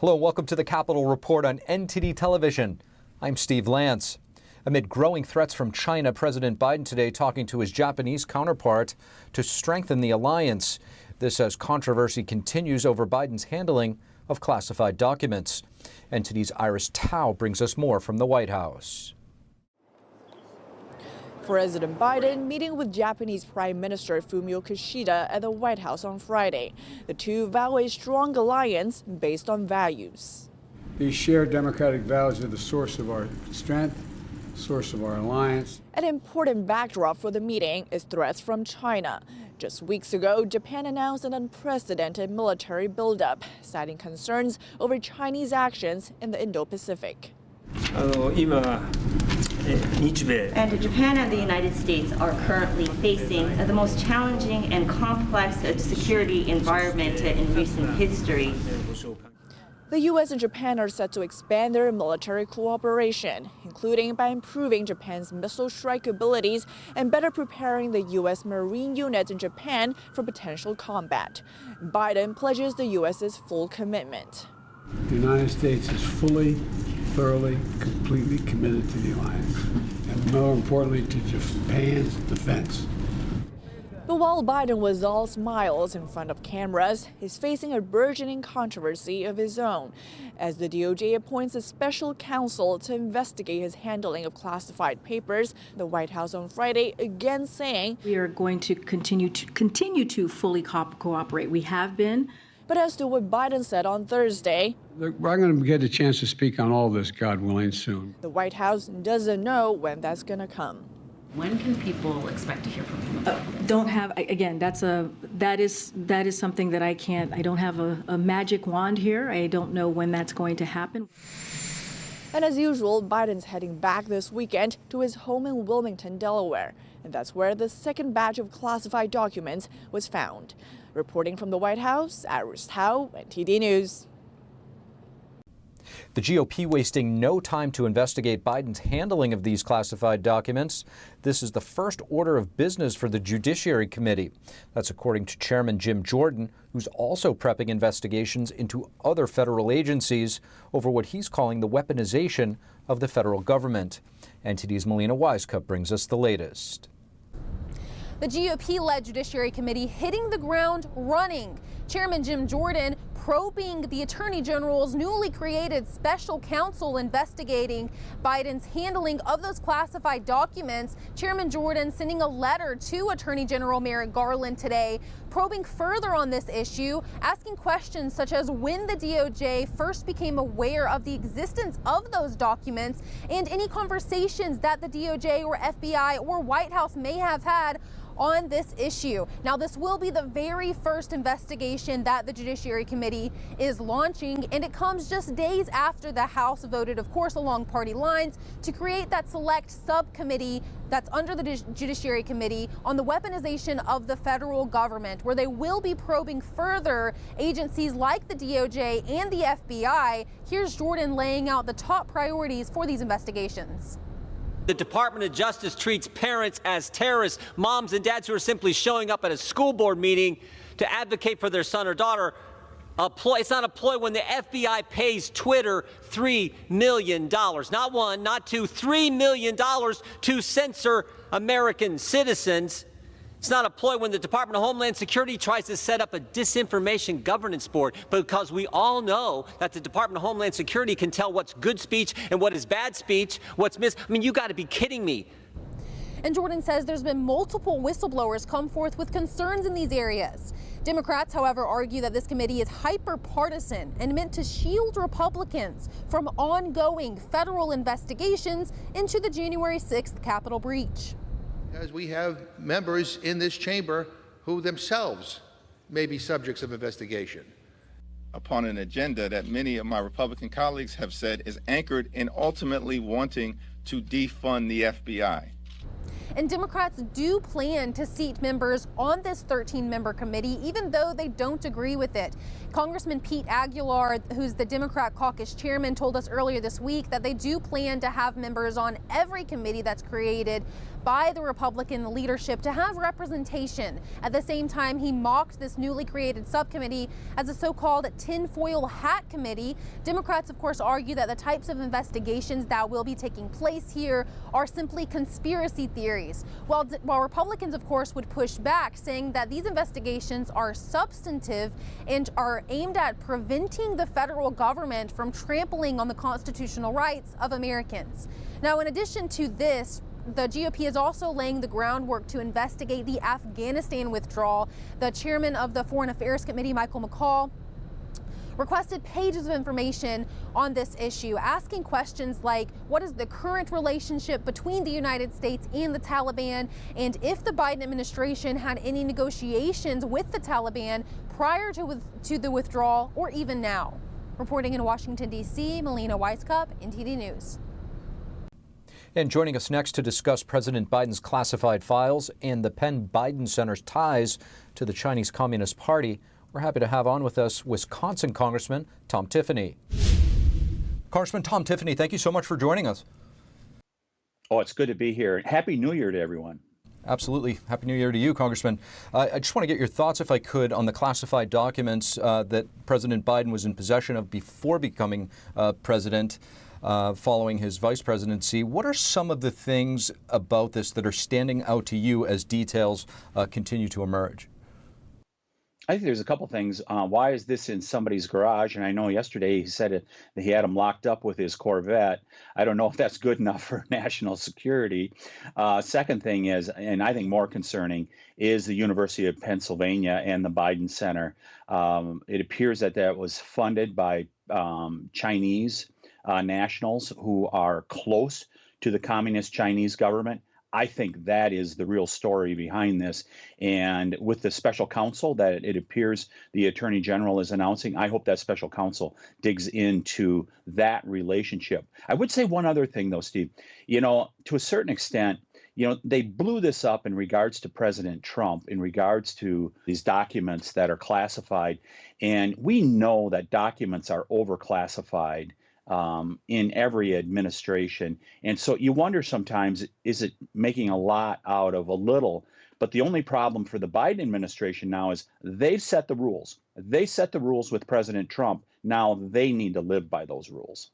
Hello, welcome to the Capitol Report on NTD Television. I'm Steve Lance. Amid growing threats from China, President Biden today talking to his Japanese counterpart to strengthen the alliance. This as controversy continues over Biden's handling of classified documents. NTD's Iris Tao brings us more from the White House. President Biden meeting with Japanese Prime Minister Fumio Kishida at the White House on Friday. The two vow a strong alliance based on values. These shared democratic values are the source of our strength, source of our alliance. An important backdrop for the meeting is threats from China. Just weeks ago, Japan announced an unprecedented military buildup, citing concerns over Chinese actions in the Indo-Pacific. And Japan and the United States are currently facing the most challenging and complex security environment in recent history. The U.S. and Japan are set to expand their military cooperation, including by improving Japan's missile strike abilities and better preparing the U.S. Marine units in Japan for potential combat. Biden pledges the U.S.'s full commitment. The United States is fully, thoroughly, completely committed to the alliance, and more importantly to Japan's defense. But while Biden was all smiles in front of cameras, he's facing a burgeoning controversy of his own, as the DOJ appoints a special counsel to investigate his handling of classified papers. The White House on Friday again saying, "We are going to continue to fully cooperate. We have been." But as to what Biden said on Thursday, Look, we're going to get a chance to speak on all this, God willing, soon. the White House doesn't know when that's going to come. When can people expect to hear from you? Don't have, again, that is something that I can't, I don't have a magic wand here. I don't know when that's going to happen. And as usual, Biden's heading back this weekend to his home in Wilmington, Delaware. And that's where the second batch of classified documents was found. Reporting from the White House, Iris Tao, NTD News. The GOP wasting no time to investigate Biden's handling of these classified documents. This is the first order of business for the Judiciary Committee. That's according to Chairman Jim Jordan, who's also prepping investigations into other federal agencies over what he's calling the weaponization of the federal government. NTD's Melina Wisecup brings us the latest. The GOP-led Judiciary Committee hitting the ground running. Chairman Jim Jordan probing the Attorney General's newly created special counsel investigating Biden's handling of those classified documents. Chairman Jordan sending a letter to Attorney General Merrick Garland today, probing further on this issue, asking questions such as when the DOJ first became aware of the existence of those documents and any conversations that the DOJ or FBI or White House may have had on this issue. Now, this will be the very first investigation that the Judiciary Committee is launching, and it comes just days after the House voted, of course, along party lines, to create that select subcommittee that's under the Judiciary Committee on the weaponization of the federal government, where they will be probing further agencies like the DOJ and the FBI. Here's Jordan laying out the top priorities for these investigations. The Department of Justice treats parents as terrorists, moms and dads who are simply showing up at a school board meeting to advocate for their son or daughter. It's not a ploy when the FBI pays Twitter $3 million, not one, not two, $3 million to censor American citizens. It's not a ploy when the Department of Homeland Security tries to set up a disinformation governance board, because we all know that the Department of Homeland Security can tell what's good speech and what is bad speech, you got to be kidding me. And Jordan says there's been multiple whistleblowers come forth with concerns in these areas. Democrats, however, argue that this committee is hyper-partisan and meant to shield Republicans from ongoing federal investigations into the January 6th Capitol breach. As we have members in this chamber who themselves may be subjects of investigation. Upon an agenda that many of my Republican colleagues have said is anchored in ultimately wanting to defund the FBI. And Democrats do plan to seat members on this 13-member committee, even though they don't agree with it. Congressman Pete Aguilar, who's the Democrat caucus chairman, told us earlier this week that they do plan to have members on every committee that's created by the Republican leadership to have representation. At the same time, he mocked this newly created subcommittee as a so-called tinfoil hat committee. Democrats, of course, argue that the types of investigations that will be taking place here are simply conspiracy theories, while Republicans, of course, would push back, saying that these investigations are substantive and are aimed at preventing the federal government from trampling on the constitutional rights of Americans. Now, in addition to this, the GOP is also laying the groundwork to investigate the Afghanistan withdrawal. The chairman of the Foreign Affairs Committee, Michael McCaul, requested pages of information on this issue, asking questions like, what is the current relationship between the United States and the Taliban, and if the Biden administration had any negotiations with the Taliban prior to the withdrawal or even now. Reporting in Washington, D.C., Melina Weisskopf, NTD News. And joining us next to discuss President Biden's classified files and the Penn Biden Center's ties to the Chinese Communist Party, we're happy to have on with us Wisconsin Congressman Tom Tiffany. Congressman Tom Tiffany, thank you so much for joining us. Oh, it's good to be here. Happy New Year to everyone. Absolutely. Happy New Year to you, Congressman. I just want to get your thoughts, if I could, on the classified documents that President Biden was in possession of before becoming president, following his vice presidency. What are some of the things about this that are standing out to you as details continue to emerge? I think there's a couple things. Why is this in somebody's garage? And I know yesterday he said that he had him locked up with his Corvette. I don't know if that's good enough for national security. Second thing is, and I think more concerning, is the University of Pennsylvania and the Biden Center. It appears that was funded by Chinese nationals who are close to the communist Chinese government. I think that is the real story behind this. And with the special counsel that it appears the Attorney General is announcing, I hope that special counsel digs into that relationship. I would say one other thing, though, Steve. To a certain extent, they blew this up in regards to President Trump, in regards to these documents that are classified. And we know that documents are overclassified in every administration. And so you wonder sometimes, is it making a lot out of a little? But the only problem for the Biden administration now is they've set the rules. They set the rules with President Trump. Now they need to live by those rules.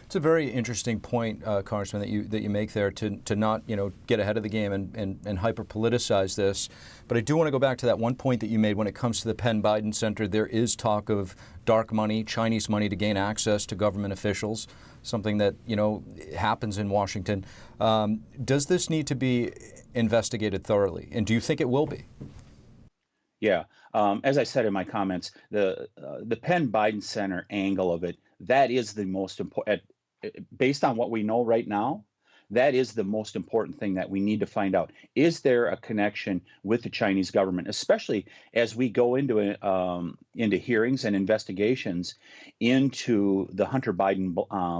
It's a very interesting point, Congressman, that you make there, to not get ahead of the game and hyper politicize this. But I do want to go back to that one point that you made when it comes to the Penn Biden Center. There is talk of dark money, Chinese money, to gain access to government officials, something that happens in Washington. Does this need to be investigated thoroughly, and do you think it will be? Yeah, as I said in my comments, the Penn Biden Center angle of it, that is the most important. Based on what we know right now, that is the most important thing that we need to find out. Is there a connection with the Chinese government, especially as we go into hearings and investigations into the Hunter Biden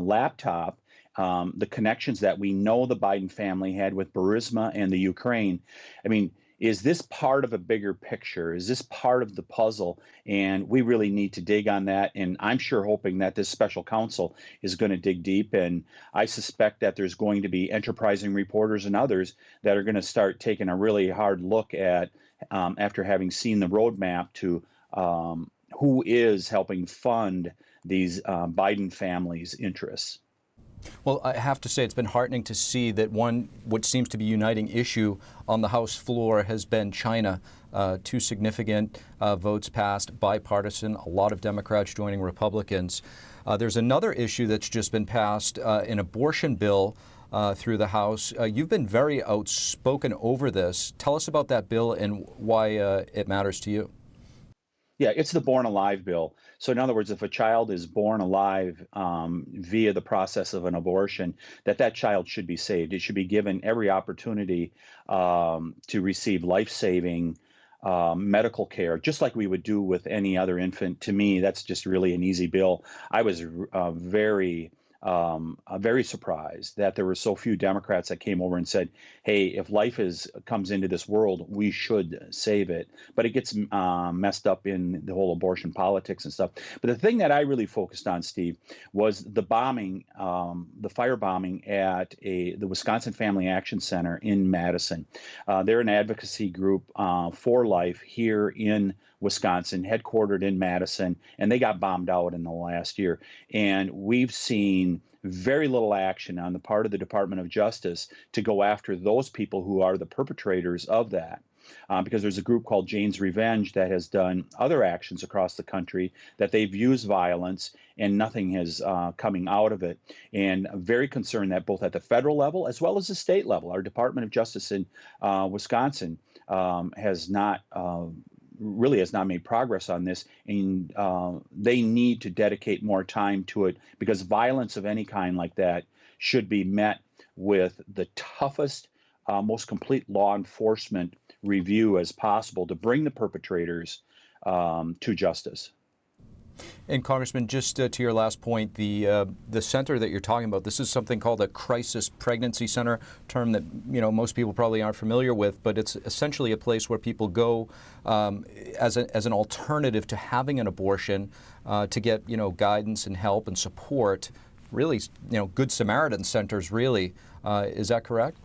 laptop, the connections that we know the Biden family had with Burisma and the Ukraine? I mean, is this part of a bigger picture? Is this part of the puzzle? And we really need to dig on that. And I'm sure hoping that this special counsel is going to dig deep. And I suspect that there's going to be enterprising reporters and others that are going to start taking a really hard look at, after having seen the roadmap, to who is helping fund these Biden family's interests. Well, I have to say it's been heartening to see that what seems to be uniting issue on the House floor has been China. 2 significant votes passed, bipartisan, a lot of Democrats joining Republicans. There's another issue that's just been passed, an abortion bill through the House. You've been very outspoken over this. Tell us about that bill and why it matters to you. Yeah, it's the Born Alive bill. So in other words, if a child is born alive via the process of an abortion, that child should be saved. It should be given every opportunity to receive life-saving medical care, just like we would do with any other infant. To me, that's just really an easy bill. I was very very surprised that there were so few Democrats that came over and said, hey, if life comes into this world, we should save it. But it gets messed up in the whole abortion politics and stuff. But the thing that I really focused on, Steve, was the bombing, the firebombing at the Wisconsin Family Action Center in Madison. They're an advocacy group for life here in Wisconsin, headquartered in Madison, and they got bombed out in the last year. And we've seen very little action on the part of the Department of Justice to go after those people who are the perpetrators of that. Because there's a group called Jane's Revenge that has done other actions across the country that they've used violence and nothing is coming out of it. And I'm very concerned that both at the federal level as well as the state level, our Department of Justice in Wisconsin has not made progress on this, and they need to dedicate more time to it, because violence of any kind like that should be met with the toughest, most complete law enforcement review as possible to bring the perpetrators to justice. And Congressman, just to your last point, the center that you're talking about, this is something called a crisis pregnancy center, term that most people probably aren't familiar with, but it's essentially a place where people go as an alternative to having an abortion to get guidance and help and support. Really, Good Samaritan centers. Really, is that correct?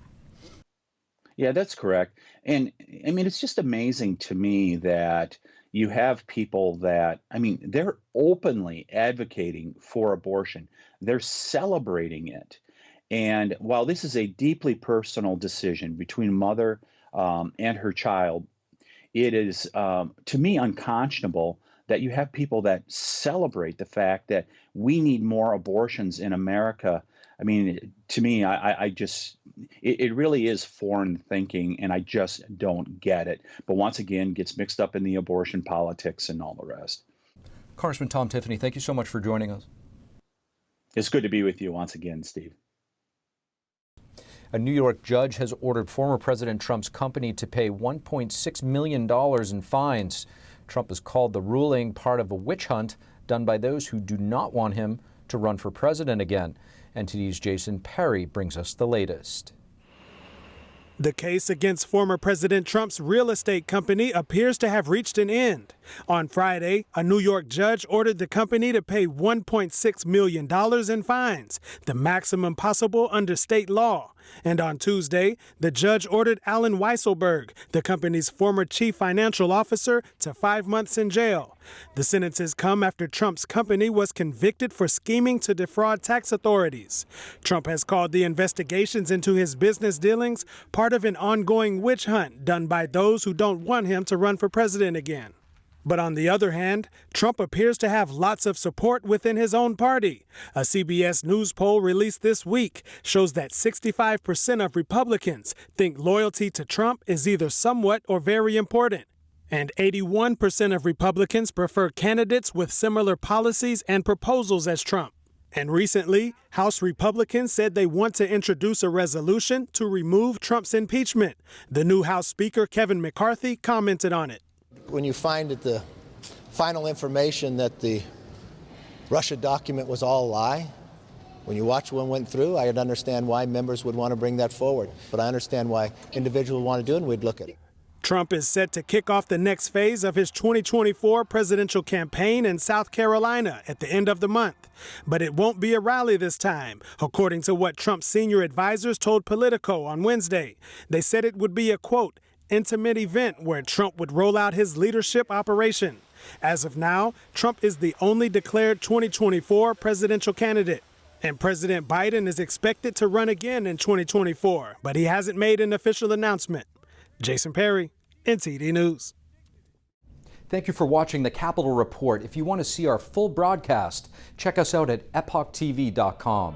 Yeah, that's correct. And I mean, it's just amazing to me that you have people that, they're openly advocating for abortion. They're celebrating it. And while this is a deeply personal decision between a mother and her child, it is, to me, unconscionable that you have people that celebrate the fact that we need more abortions in America. To me, it really is foreign thinking, and I just don't get it. But once again, gets mixed up in the abortion politics and all the rest. Congressman Tom Tiffany, thank you so much for joining us. It's good to be with you once again, Steve. A New York judge has ordered former President Trump's company to pay $1.6 million in fines. Trump has called the ruling part of a witch hunt done by those who do not want him to run for president again. NTD's Jason Perry brings us the latest. The case against former President Trump's real estate company appears to have reached an end. On Friday, a New York judge ordered the company to pay $1.6 million in fines, the maximum possible under state law. And on Tuesday, the judge ordered Alan Weisselberg, the company's former chief financial officer, to 5 months in jail. The sentences come after Trump's company was convicted for scheming to defraud tax authorities. Trump has called the investigations into his business dealings part of an ongoing witch hunt done by those who don't want him to run for president again. But on the other hand, Trump appears to have lots of support within his own party. A CBS News poll released this week shows that 65% of Republicans think loyalty to Trump is either somewhat or very important. And 81% of Republicans prefer candidates with similar policies and proposals as Trump. And recently, House Republicans said they want to introduce a resolution to remove Trump's impeachment. The new House Speaker, Kevin McCarthy, commented on it. When you find that the final information that the Russia document was all a lie, when you watch what went through, I would understand why members would want to bring that forward. But I understand why individuals want to do it, and we'd look at it. Trump is set to kick off the next phase of his 2024 presidential campaign in South Carolina at the end of the month. But it won't be a rally this time, according to what Trump's senior advisors told Politico on Wednesday. They said it would be a, quote, intimate event where Trump would roll out his leadership operation. As of now, Trump is the only declared 2024 presidential candidate. And President Biden is expected to run again in 2024, but he hasn't made an official announcement. Jason Perry, NTD News. Thank you for watching the Capitol Report. If you want to see our full broadcast, check us out at epochtv.com.